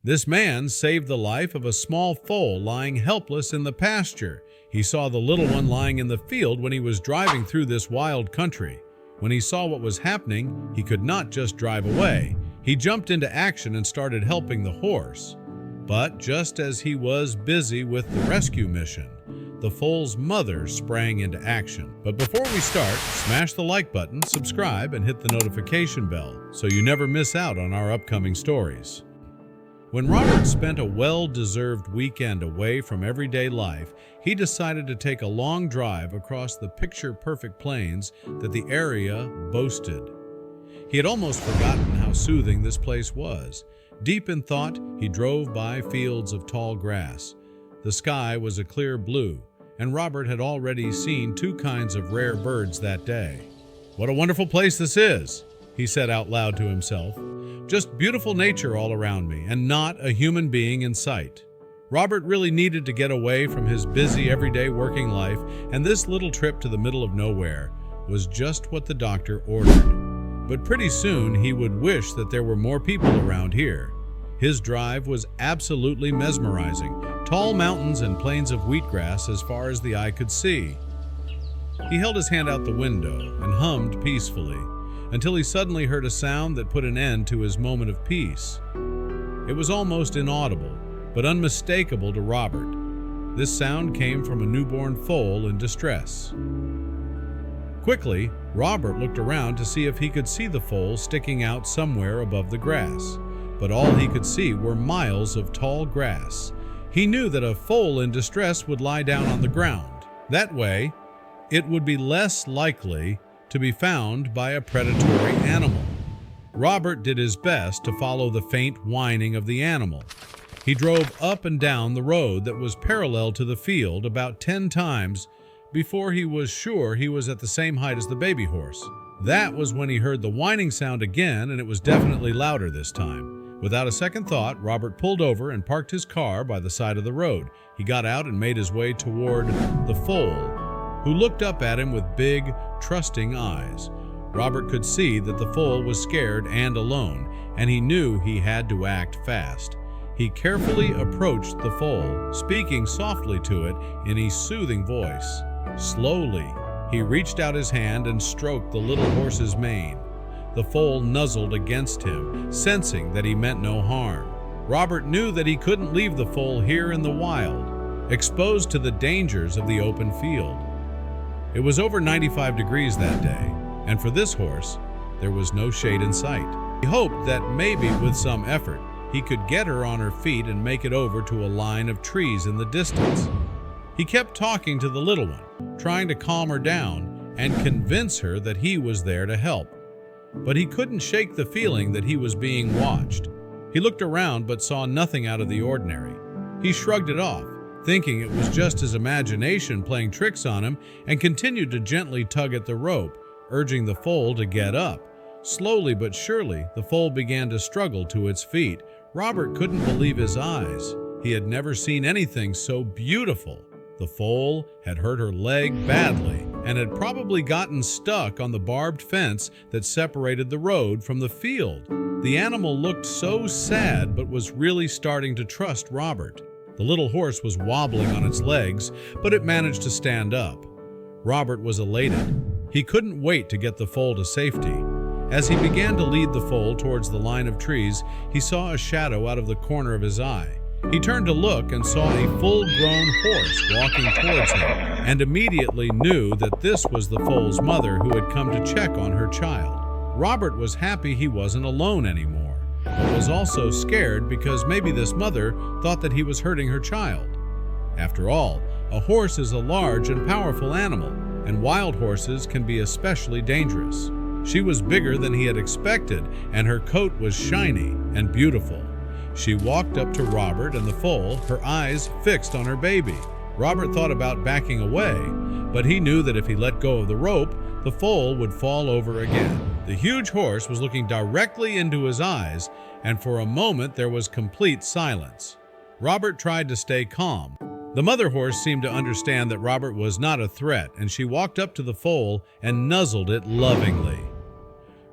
This man saved the life of a small foal lying helpless in the pasture. He saw the little one lying in the field when he was driving through this wild country. When he saw what was happening, he could not just drive away. He jumped into action and started helping the horse. But just as he was busy with the rescue mission, the foal's mother sprang into action. But before we start, smash the like button, subscribe, and hit the notification bell so you never miss out on our upcoming stories. When Robert spent a well-deserved weekend away from everyday life, he decided to take a long drive across the picture-perfect plains that the area boasted. He had almost forgotten how soothing this place was. Deep in thought, he drove by fields of tall grass. The sky was a clear blue, and Robert had already seen two kinds of rare birds that day. "What a wonderful place this is," he said out loud to himself. "Just beautiful nature all around me, and not a human being in sight." Robert really needed to get away from his busy everyday working life, and this little trip to the middle of nowhere was just what the doctor ordered. But pretty soon he would wish that there were more people around here. His drive was absolutely mesmerizing. Tall mountains and plains of wheatgrass as far as the eye could see. He held his hand out the window and hummed peacefully, until he suddenly heard a sound that put an end to his moment of peace. It was almost inaudible, but unmistakable to Robert. This sound came from a newborn foal in distress. Quickly, Robert looked around to see if he could see the foal sticking out somewhere above the grass, but all he could see were miles of tall grass. He knew that a foal in distress would lie down on the ground. That way, it would be less likely to be found by a predatory animal. Robert did his best to follow the faint whining of the animal. He drove up and down the road that was parallel to the field about 10 times before he was sure he was at the same height as the baby horse. That was when he heard the whining sound again, and it was definitely louder this time. Without a second thought, Robert pulled over and parked his car by the side of the road. He got out and made his way toward the foal, who looked up at him with big, trusting eyes. Robert could see that the foal was scared and alone, and he knew he had to act fast. He carefully approached the foal, speaking softly to it in a soothing voice. Slowly, he reached out his hand and stroked the little horse's mane. The foal nuzzled against him, sensing that he meant no harm. Robert knew that he couldn't leave the foal here in the wild, exposed to the dangers of the open field. It was over 95 degrees that day, and for this horse, there was no shade in sight. He hoped that maybe with some effort, he could get her on her feet and make it over to a line of trees in the distance. He kept talking to the little one, trying to calm her down and convince her that he was there to help. But he couldn't shake the feeling that he was being watched. He looked around but saw nothing out of the ordinary. He shrugged it off, thinking it was just his imagination playing tricks on him, and continued to gently tug at the rope, urging the foal to get up. Slowly but surely, the foal began to struggle to its feet. Robert couldn't believe his eyes. He had never seen anything so beautiful. The foal had hurt her leg badly and had probably gotten stuck on the barbed fence that separated the road from the field. The animal looked so sad but was really starting to trust Robert. The little horse was wobbling on its legs, but it managed to stand up. Robert was elated. He couldn't wait to get the foal to safety. As he began to lead the foal towards the line of trees, he saw a shadow out of the corner of his eye. He turned to look and saw a full-grown horse walking towards him, and immediately knew that this was the foal's mother who had come to check on her child. Robert was happy he wasn't alone anymore, but was also scared because maybe this mother thought that he was hurting her child. After all, a horse is a large and powerful animal, and wild horses can be especially dangerous. She was bigger than he had expected, and her coat was shiny and beautiful. She walked up to Robert and the foal, her eyes fixed on her baby. Robert thought about backing away, but he knew that if he let go of the rope, the foal would fall over again. The huge horse was looking directly into his eyes, and for a moment there was complete silence. Robert tried to stay calm. The mother horse seemed to understand that Robert was not a threat, and she walked up to the foal and nuzzled it lovingly.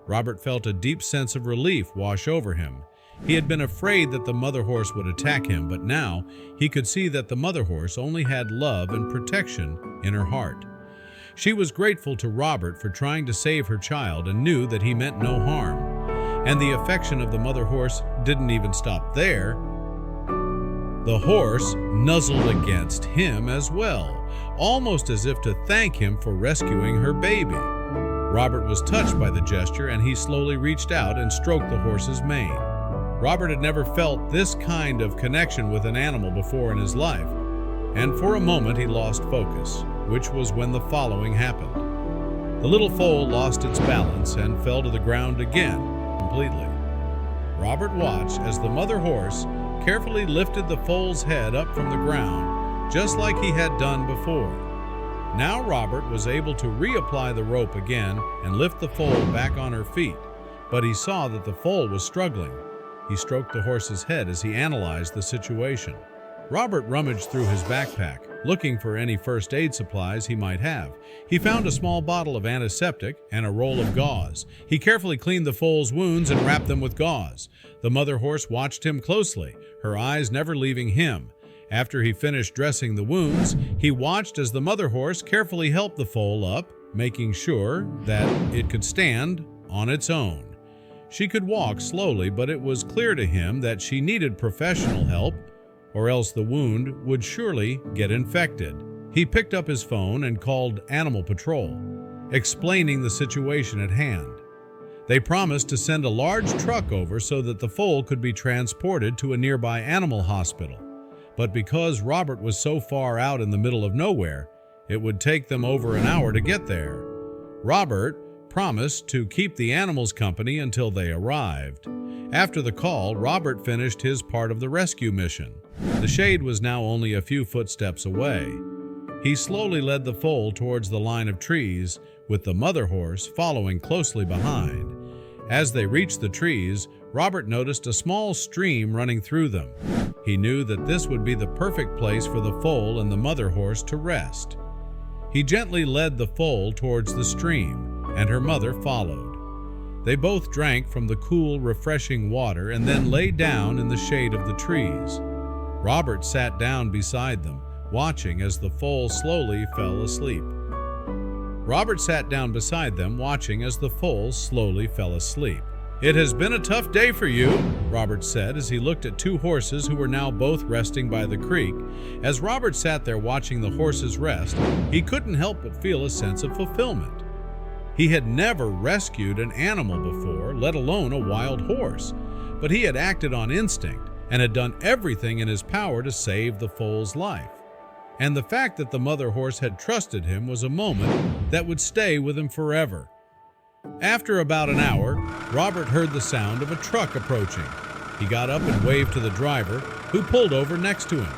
Robert felt a deep sense of relief wash over him. He had been afraid that the mother horse would attack him, but now he could see that the mother horse only had love and protection in her heart. She was grateful to Robert for trying to save her child and knew that he meant no harm. And the affection of the mother horse didn't even stop there. The horse nuzzled against him as well, almost as if to thank him for rescuing her baby. Robert was touched by the gesture, and he slowly reached out and stroked the horse's mane. Robert had never felt this kind of connection with an animal before in his life, and for a moment he lost focus, which was when the following happened. The little foal lost its balance and fell to the ground again, completely. Robert watched as the mother horse carefully lifted the foal's head up from the ground, just like he had done before. Now Robert was able to reapply the rope again and lift the foal back on her feet, but he saw that the foal was struggling. He stroked the horse's head as he analyzed the situation. Robert rummaged through his backpack, looking for any first aid supplies he might have. He found a small bottle of antiseptic and a roll of gauze. He carefully cleaned the foal's wounds and wrapped them with gauze. The mother horse watched him closely, her eyes never leaving him. After he finished dressing the wounds, he watched as the mother horse carefully helped the foal up, making sure that it could stand on its own. She could walk slowly, but it was clear to him that she needed professional help, or else the wound would surely get infected. He picked up his phone and called Animal Patrol, explaining the situation at hand. They promised to send a large truck over so that the foal could be transported to a nearby animal hospital. But because Robert was so far out in the middle of nowhere, it would take them over an hour to get there. Robert promised to keep the animals company until they arrived. After the call, Robert finished his part of the rescue mission. The shade was now only a few footsteps away. He slowly led the foal towards the line of trees, with the mother horse following closely behind. As they reached the trees, Robert noticed a small stream running through them. He knew that this would be the perfect place for the foal and the mother horse to rest. He gently led the foal towards the stream, and her mother followed. They both drank from the cool, refreshing water and then lay down in the shade of the trees. Robert sat down beside them, watching as the foal slowly fell asleep. "It has been a tough day for you," Robert said as he looked at two horses who were now both resting by the creek. As Robert sat there watching the horses rest, he couldn't help but feel a sense of fulfillment. He had never rescued an animal before, let alone a wild horse, but he had acted on instinct and had done everything in his power to save the foal's life. And the fact that the mother horse had trusted him was a moment that would stay with him forever. After about an hour, Robert heard the sound of a truck approaching. He got up and waved to the driver, who pulled over next to him.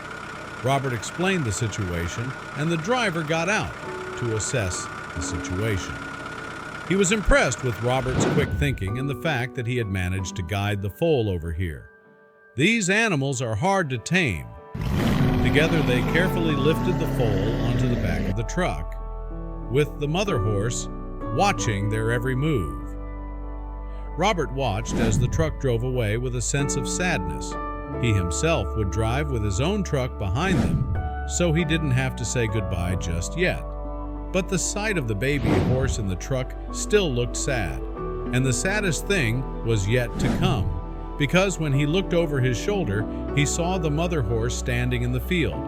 Robert explained the situation, and the driver got out to assess the situation. He was impressed with Robert's quick thinking and the fact that he had managed to guide the foal over here. These animals are hard to tame. Together they carefully lifted the foal onto the back of the truck, with the mother horse watching their every move. Robert watched as the truck drove away with a sense of sadness. He himself would drive with his own truck behind them, so he didn't have to say goodbye just yet. But the sight of the baby horse in the truck still looked sad, and the saddest thing was yet to come, because when he looked over his shoulder, he saw the mother horse standing in the field.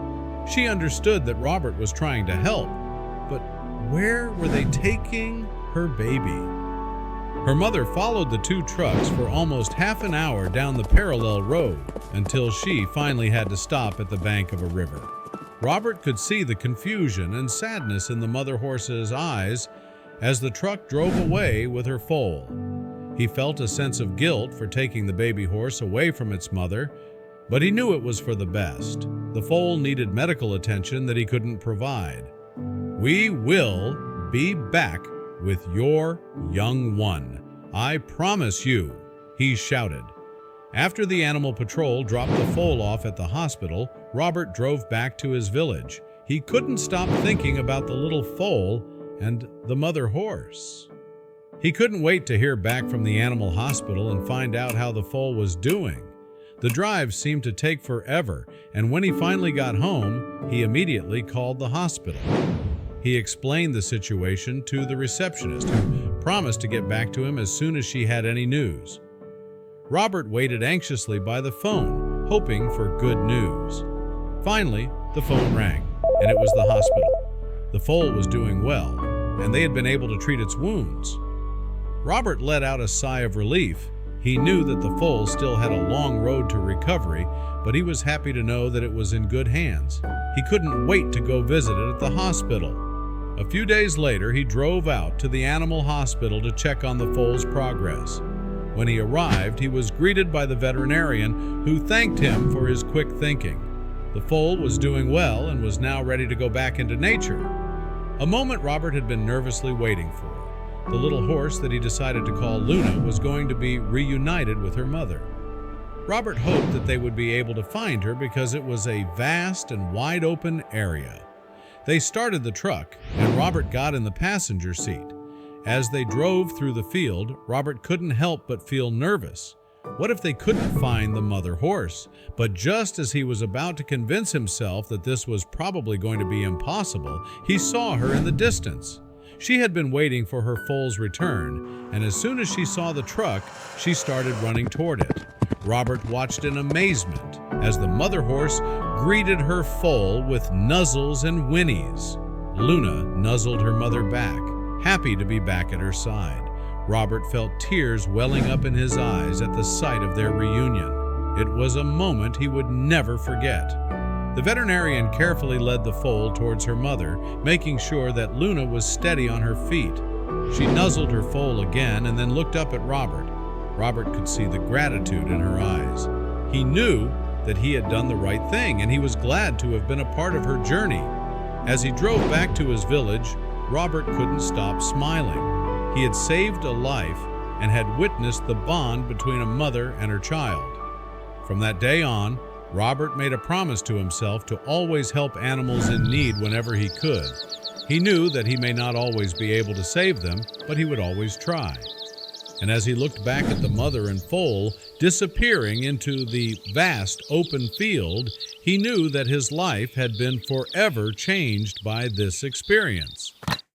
She understood that Robert was trying to help, but where were they taking her baby? Her mother followed the two trucks for almost half an hour down the parallel road until she finally had to stop at the bank of a river. Robert could see the confusion and sadness in the mother horse's eyes as the truck drove away with her foal. He felt a sense of guilt for taking the baby horse away from its mother, but he knew it was for the best. The foal needed medical attention that he couldn't provide. "We will be back with your young one. I promise you," he shouted. After the animal patrol dropped the foal off at the hospital, Robert drove back to his village. He couldn't stop thinking about the little foal and the mother horse. He couldn't wait to hear back from the animal hospital and find out how the foal was doing. The drive seemed to take forever, and when he finally got home, he immediately called the hospital. He explained the situation to the receptionist, who promised to get back to him as soon as she had any news. Robert waited anxiously by the phone, hoping for good news. Finally, the phone rang, and it was the hospital. The foal was doing well, and they had been able to treat its wounds. Robert let out a sigh of relief. He knew that the foal still had a long road to recovery, but he was happy to know that it was in good hands. He couldn't wait to go visit it at the hospital. A few days later, he drove out to the animal hospital to check on the foal's progress. When he arrived, he was greeted by the veterinarian, who thanked him for his quick thinking. The foal was doing well and was now ready to go back into nature. A moment Robert had been nervously waiting for. The little horse that he decided to call Luna was going to be reunited with her mother. Robert hoped that they would be able to find her because it was a vast and wide-open area. They started the truck, and Robert got in the passenger seat. As they drove through the field, Robert couldn't help but feel nervous. What if they couldn't find the mother horse? But just as he was about to convince himself that this was probably going to be impossible, he saw her in the distance. She had been waiting for her foal's return, and as soon as she saw the truck, she started running toward it. Robert watched in amazement as the mother horse greeted her foal with nuzzles and whinnies. Luna nuzzled her mother back, happy to be back at her side. Robert felt tears welling up in his eyes at the sight of their reunion. It was a moment he would never forget. The veterinarian carefully led the foal towards her mother, making sure that Luna was steady on her feet. She nuzzled her foal again and then looked up at Robert. Robert could see the gratitude in her eyes. He knew that he had done the right thing, and he was glad to have been a part of her journey. As he drove back to his village, Robert couldn't stop smiling. He had saved a life and had witnessed the bond between a mother and her child. From that day on, Robert made a promise to himself to always help animals in need whenever he could. He knew that he may not always be able to save them, but he would always try. And as he looked back at the mother and foal disappearing into the vast open field, he knew that his life had been forever changed by this experience.